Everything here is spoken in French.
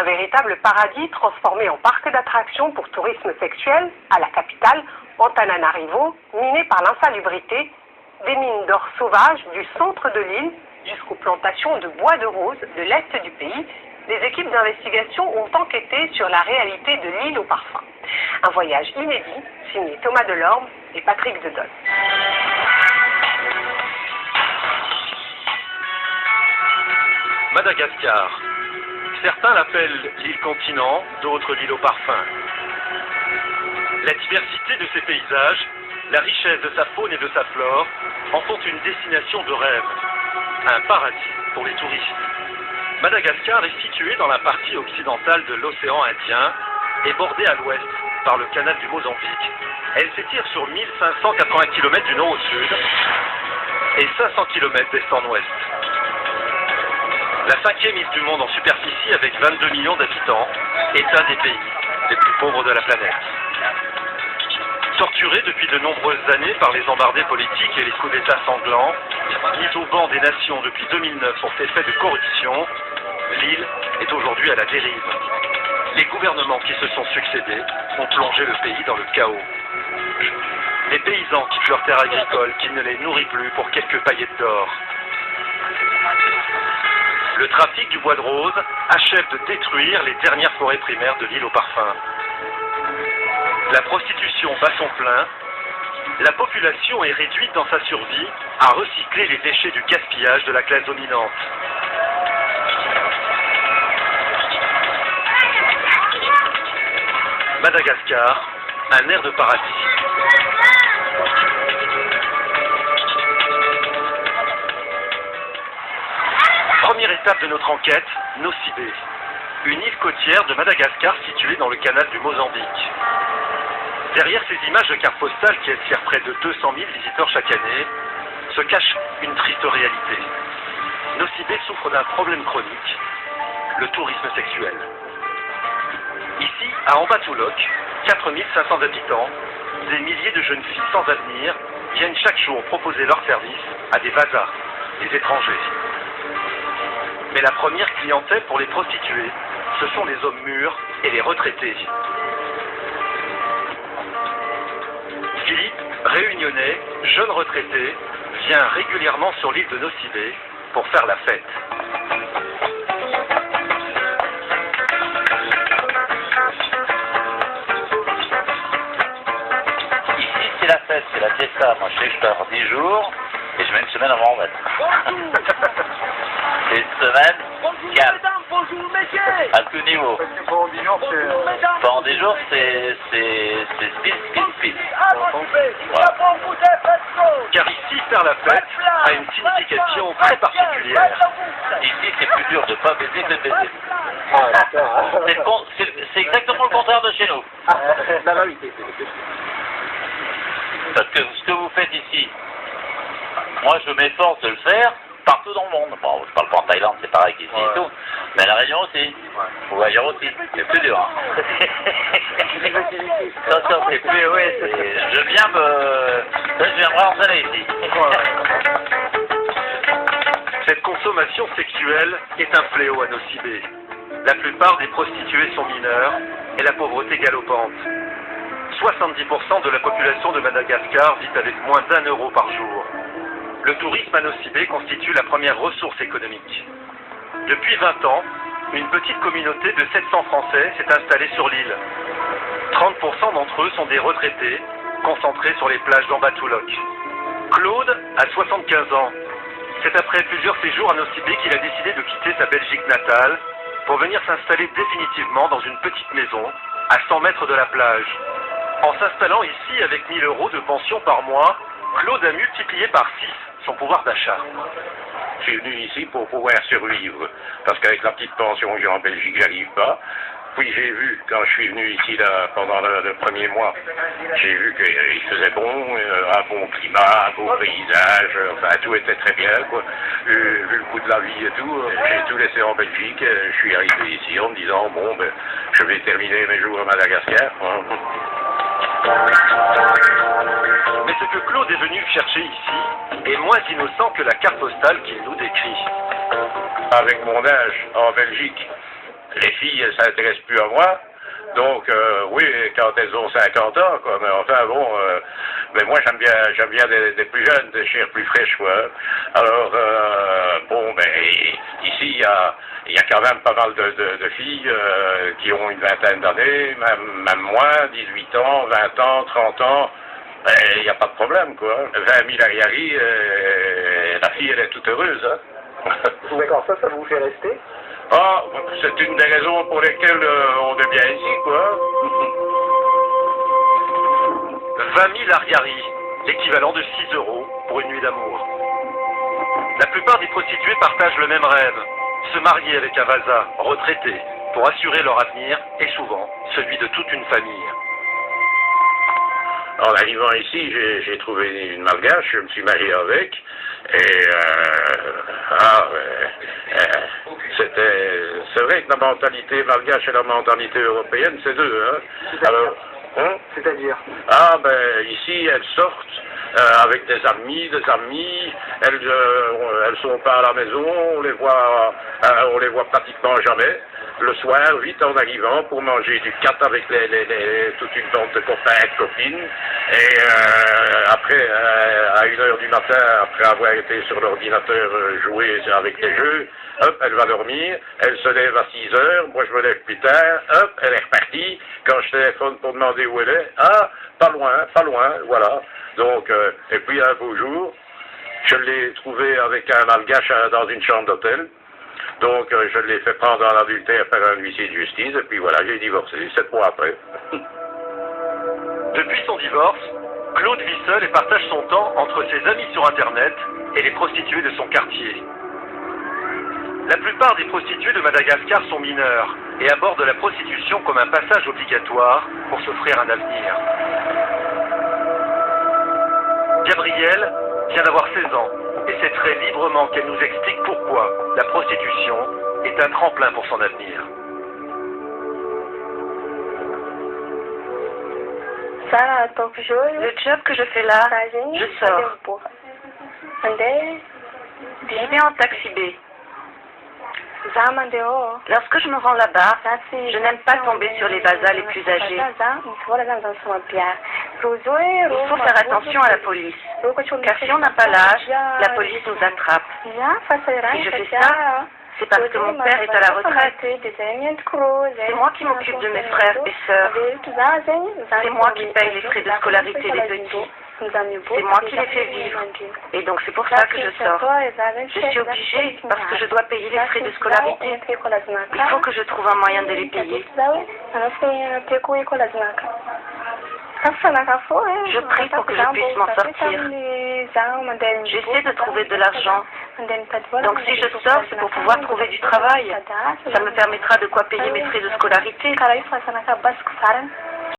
véritable paradis transformé en parc d'attractions pour tourisme sexuel à la capitale, Antananarivo, miné par l'insalubrité, des mines d'or sauvages du centre de l'île jusqu'aux plantations de bois de rose de l'est du pays, les équipes d'investigation ont enquêté sur la réalité de l'île au parfum. Un voyage inédit, signé Thomas Delorme et Patrick Zedon. Madagascar. Certains l'appellent l'île continent, d'autres l'île au parfum. La diversité de ses paysages, la richesse de sa faune et de sa flore en font une destination de rêve, un paradis pour les touristes. Madagascar est située dans la partie occidentale de l'océan Indien et bordée à l'ouest par le canal du Mozambique. Elle s'étire sur 1580 km du nord au sud et 500 km d'est en ouest. La cinquième île du monde en superficie avec 22 millions d'habitants est un des pays les plus pauvres de la planète. Torturée depuis de nombreuses années par les embardés politiques et les coups d'État sanglants, mise au banc des nations depuis 2009 pour ses faits de corruption, l'île est aujourd'hui à la dérive. Les gouvernements qui se sont succédés ont plongé le pays dans le chaos. Les paysans quittent leurs terres agricoles qui ne les nourrit plus pour quelques paillettes d'or. Le trafic du bois de rose achève de détruire les dernières forêts primaires de l'île au parfum. La prostitution bat son plein. La population est réduite dans sa survie à recycler les déchets du gaspillage de la classe dominante. Madagascar, un air de paradis. Première étape de notre enquête, Nosy-Be, une île côtière de Madagascar située dans le canal du Mozambique. Derrière ces images de cartes postales qui attirent près de 200 000 visiteurs chaque année, se cache une triste réalité. Nosy-Be souffre d'un problème chronique, le tourisme sexuel. Ici, à Ambatolaok, 4500 habitants, des milliers de jeunes filles sans avenir viennent chaque jour proposer leurs services à des vasas, des étrangers. Mais la première clientèle pour les prostituées, ce sont les hommes mûrs et les retraités. Philippe, réunionnais, jeune retraité, vient régulièrement sur l'île de Nosy-Be pour faire la fête. Ici, c'est la fête, c'est la fiesta. Moi, je pars 10 jours et je mets une semaine avant en mettre. C'est une semaine calme. Bonjour messieurs. À tout niveau. Pendant 10 jours, Pendant 10 jours, c'est speed. Voilà. Car ici, faire la fête a une signification très particulière. Ici, c'est plus dur de ne pas baiser que de baiser. C'est exactement le contraire de chez nous. Parce que ce que vous faites ici, moi je m'efforce de le faire partout dans le monde. Bon, je parle pas en Thaïlande, c'est pareil qu'ici et tout. Mais à La Réunion aussi. Ou ailleurs aussi. C'est plus dur. Hein. Ça, c'est plus, ouais. Je viens me installer ici. Cette consommation sexuelle est un fléau à Nosy-Be. La plupart des prostituées sont mineures et la pauvreté galopante. 70% de la population de Madagascar vit avec moins d'1 euro par jour. Le tourisme à Nosy-Be constitue la première ressource économique. Depuis 20 ans, une petite communauté de 700 Français s'est installée sur l'île. 30% d'entre eux sont des retraités, concentrés sur les plages d'Ambatolaok. Claude a 75 ans. C'est après plusieurs séjours à Nosy-Be qu'il a décidé de quitter sa Belgique natale pour venir s'installer définitivement dans une petite maison à 100 mètres de la plage. En s'installant ici avec 1000 euros de pension par mois, Claude a multiplié par 6 son pouvoir d'achat. Je suis venu ici pour pouvoir survivre, parce qu'avec la petite pension que j'ai en Belgique, j'arrive pas. Puis j'ai vu, quand je suis venu ici là, pendant le premier mois, j'ai vu qu'il faisait bon, un bon climat, un beau paysage, enfin tout était très bien, quoi. Vu le coût de la vie et tout, j'ai tout laissé en Belgique, je suis arrivé ici en me disant, bon, ben, je vais terminer mes jours à Madagascar. Mais ce que Claude est venu chercher ici est moins innocent que la carte postale qu'il nous décrit. Avec mon âge, en Belgique, les filles, elles s'intéressent plus à moi. Donc, oui, quand elles ont 50 ans, quoi. Mais enfin, bon, mais moi, j'aime bien des plus jeunes, des chairs plus fraîches, quoi. Alors, bon, ben, ici, il y a quand même pas mal de filles qui ont une vingtaine d'années, même moins, 18 ans, 20 ans, 30 ans. Il n'y a pas de problème, quoi. 20 000 arriari, la fille, elle est toute heureuse, hein. D'accord, ça vous fait rester? Ah, c'est une des raisons pour lesquelles on est bien ici, quoi. 20 000 arriari, l'équivalent de 6 € pour une nuit d'amour. La plupart des prostituées partagent le même rêve, se marier avec un vasa retraité pour assurer leur avenir et souvent celui de toute une famille. En arrivant ici, j'ai trouvé une malgache, je me suis marié avec, et c'est vrai que la mentalité malgache et la mentalité européenne, c'est deux, hein. Alors, hein? C'est-à-dire? Ah, ben, ici, elles sortent avec des amis, elles sont pas à la maison, on les voit pratiquement jamais. Le soir, vite en arrivant, pour manger du cat avec toute une bande de copains et de copines. Et après, à 1h du matin, après avoir été sur l'ordinateur jouer avec les jeux, hop, elle va dormir, elle se lève à 6h, moi je me lève plus tard, hop, elle est repartie. Quand je téléphone pour demander où elle est, ah, pas loin, voilà. Donc, et puis un beau jour, je l'ai trouvé avec un malgache dans une chambre d'hôtel. Donc, je l'ai fait prendre en adultère par un huissier de justice, et puis voilà, j'ai divorcé 7 mois après. Depuis son divorce, Claude vit seul et partage son temps entre ses amis sur Internet et les prostituées de son quartier. La plupart des prostituées de Madagascar sont mineures et abordent la prostitution comme un passage obligatoire pour s'offrir un avenir. Gabrielle vient d'avoir 16 ans et c'est très librement qu'elle nous explique pourquoi la prostitution est un tremplin pour son avenir. Le job que je fais là, je sors. Je vais en taxi B. Lorsque je me rends là-bas, je n'aime pas tomber sur les bazas les plus âgés. Il faut faire attention à la police, car si on n'a pas l'âge, la police nous attrape. Si je fais ça, c'est parce que mon père est à la retraite. C'est moi qui m'occupe de mes frères et sœurs. C'est moi qui paye les frais de scolarité des petits. C'est moi qui les fais vivre. Et donc c'est pour ça que je sors. Je suis obligée parce que je dois payer les frais de scolarité. Il faut que je trouve un moyen de les payer. Je prie pour que je puisse m'en sortir. J'essaie de trouver de l'argent. Donc si je sors, c'est pour pouvoir trouver du travail. Ça me permettra de quoi payer mes frais de scolarité.